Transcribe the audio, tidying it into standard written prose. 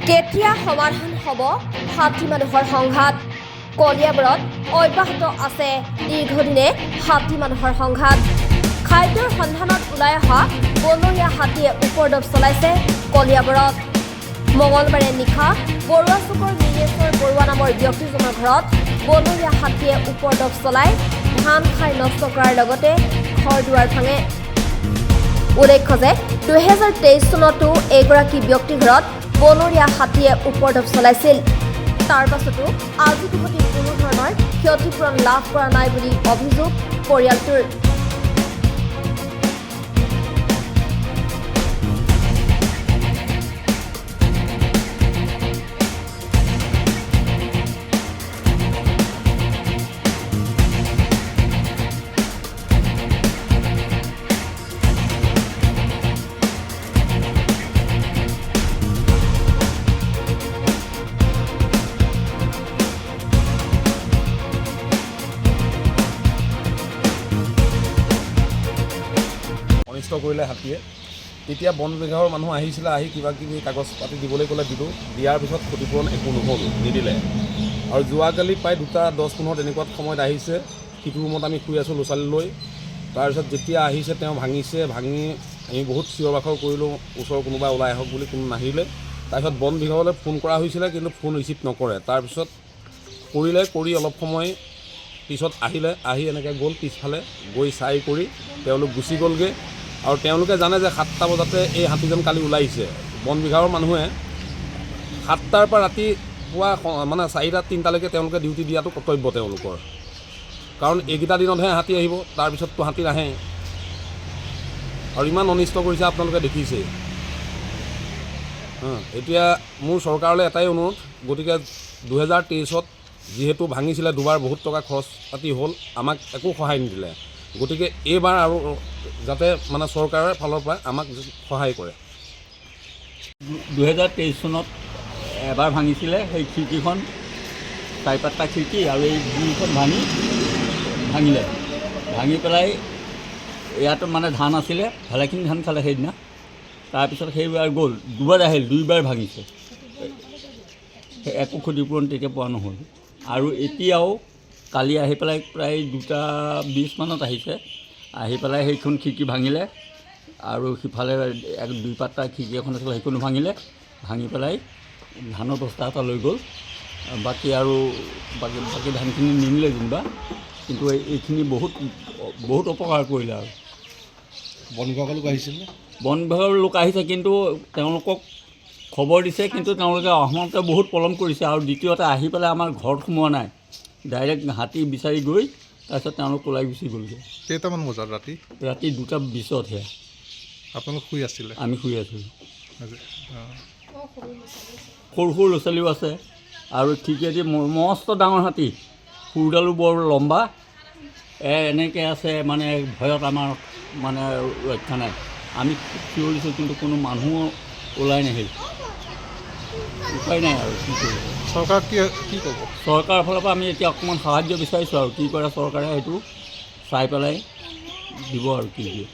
কেতিয়া সমাধান হ'ব হাতী মানুহৰ সংঘাত কলিয়াবৰত অব্যাহত আছে দীৰ্ঘদিনে হাতী মানুহৰ সংঘাত খাদ্যৰ সন্ধানত ওলাই অহা বনৰীয়া হাতীয়ে উপদ্ৰৱ চলাইছে কলিয়াবৰত মঙলবাৰে নিশা বৰুৱা চুকৰ নীলেশ্বৰ বৰুৱা নামৰ ব্যক্তিজনৰ ঘৰত বনৰীয়া হাতীয়ে উপদ্ৰৱ চলাই ধান খাই নষ্ট কৰাৰ লগতে ঘৰ দুৱাৰ ভাঙে উল্লেখ্য যে 2023 চনতো এগৰাকী ব্যক্তিৰ ঘৰত বনৰীয়া হাতীয়ে উপদ্ৰৱ চলাইছিল তাৰ পাছতো আজিৰ প্ৰতি কোনো ধৰণৰ ক্ষতিপূৰণ লাভ কৰা নাই বুলি অভিযোগ পৰিয়ালটোৰ অনিষ্ট কৰিলে হাতীয়ে তেতিয়া বন বিভাগৰ মানুহ আহিছিলে আহি কিবা কিবি কাগজ পাতি দিবলৈ ক'লে দিলোঁ দিয়াৰ পিছত ক্ষতিপূৰণ একো নহ'ল নিদিলে আৰু যোৱাকালি প্ৰায় 2:10-15 তেনেকুৱাত সময়ত আহিছে সিটো ৰুমত আমি শুই আছোঁ ল'ৰা ছোৱালী লৈ তাৰপিছত যেতিয়া আহিছে তেওঁ ভাঙি আমি বহুত চিঞৰ বাখৰ কৰিলোঁ ওচৰৰ কোনোবা ওলাই আহক বুলি কোনো নাহিলে তাৰপিছত বন বিভাগলৈ ফোন কৰা হৈছিলে কিন্তু ফোন ৰিচিভ নকৰে তাৰপিছত কৰি অলপ সময় পিছত আহি এনেকৈ গ'ল পিছফালে গৈ চাই কৰি তেওঁলোক গুচি গ'লগৈ আৰু তেওঁলোকে জানে যে 7টা বজাতে এই হাতীজন কালি ওলাইছে বন বিভাগৰ মানুহে 7টাৰ পৰা ৰাতি পুৱা মানে 4টা-3টালৈকে তেওঁলোকে ডিউটি দিয়াটো কৰ্তব্য তেওঁলোকৰ কাৰণ এইকেইটা দিনতহে হাতী আহিব তাৰপিছততো হাতী নাহে আৰু ইমান অনিষ্ট কৰিছে আপোনালোকে দেখিছে এতিয়া মোৰ চৰকাৰলৈ এটাই অনুৰোধ গতিকে 2023ত যিহেতু ভাঙিছিলে দুবাৰ বহুত টকা খৰচ পাতি হ'ল আমাক একো সহায় নিদিলে গতিকে এইবাৰ আৰু যাতে মানে চৰকাৰৰ ফালৰ পৰা আমাক সহায় কৰে 2023 চনত এবাৰ ভাঙিছিলে সেই খিৰিকীখন 4-5টা খিৰিকী আৰু এই দুইখন ভাঙি পেলাই ইয়াত মানে ধান আছিলে ভালেখিনি ধান খালে সেইদিনা তাৰপিছত সেইবাৰ গ'ল দুবাৰ আহিল 2বাৰ ভাঙিছে একো ক্ষতিপূৰণ তেতিয়া পোৱা নহ'ল আৰু এতিয়াও কালি আহি পেলাই প্ৰায় 2:20 মানত আহিছে আহি পেলাই সেইখন খিৰিকী ভাঙিলে আৰু সিফালে 2-5টা খিৰিকী এখন আছিলে সেইখনো ভাঙি পেলাই ধানৰ বস্তা এটা লৈ গ'ল বাকী ধানখিনি নিনিলে যেনিবা কিন্তু এইখিনি বহুত অপকাৰ কৰিলে আৰু বন বিভাগৰ লোক আহিছিল বন বিভাগৰ লোক আহিছে কিন্তু তেওঁলোকক খবৰ দিছে কিন্তু তেওঁলোকে আহোঁতে বহুত পলম কৰিছে আৰু দ্বিতীয়তে আহি পেলাই আমাৰ ঘৰত সোমোৱা নাই ডাইৰেক্ট হাতী বিচাৰি গৈ তাৰপিছত তেওঁলোক ওলাই গুচি গ'লগৈ কেইটামান বজাত ৰাতি 2:20হে আপোনালোক শুই আছিলে আমি শুই আছিলোঁ সৰু ল'ৰা ছোৱালীও আছে আৰু ঠিকেদি মস্ত ডাঙৰ হাতী সুৰডালো বৰ লম্বা এনেকৈ আছে মানে ভয়ত আমাৰ মানে ৰক্ষা নাই আমি চিঞৰিছোঁ কিন্তু কোনো মানুহ ওলাই নাহিল উপায় নাই আৰু কি কৰিব চৰকাৰ কি ক'ব চৰকাৰৰ ফালৰ পৰা আমি এতিয়া অকণমান সাহায্য বিচাৰিছোঁ আৰু কি কৰে চৰকাৰে সেইটো চাই পেলাই দিব আৰু কি দিয়ে